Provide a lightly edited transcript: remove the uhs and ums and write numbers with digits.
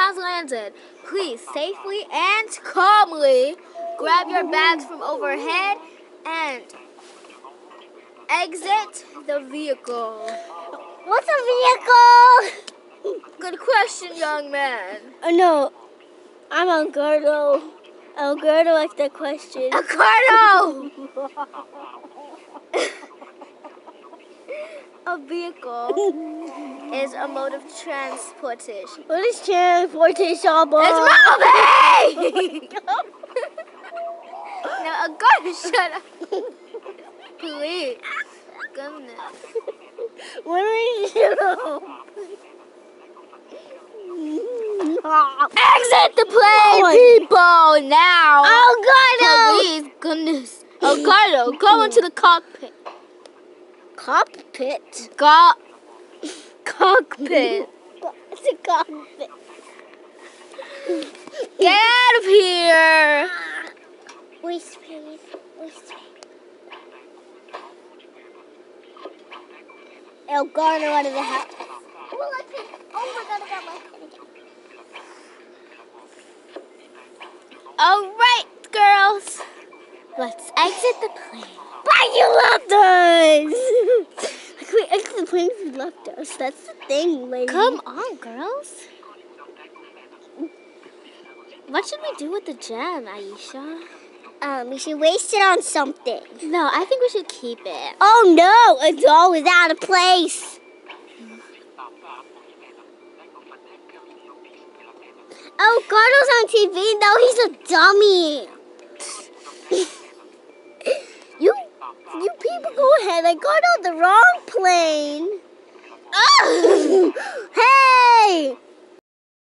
has landed. Please safely and calmly grab your bags from overhead and exit the vehicle. What's a vehicle? Good question, young man. Oh, no, I'm Algardo. Algardo likes that question. Ricardo! A vehicle is a mode of transportation. What is transportation? It's moving! Now, Algardo, shut up. Please. Goodness. What do we do? Exit the plane, people, now! Algardo! Please, goodness. Algardo, go into the cockpit. Cockpit? Cockpit. It's a cockpit. Get out of here! Wait, please. Algardo out of the house. Oh my God, I got my pen again. All right, girls. Let's exit the plane. But you left us! Like we exit the plane, you left us. That's the thing, lady. Come on, girls. What should we do with the gem, Aisha? We should waste it on something. No, I think we should keep it. Oh no, it's always out of place. Oh, Gardo's on TV. No, he's a dummy. You people go ahead. I got on the wrong plane. Oh! Hey!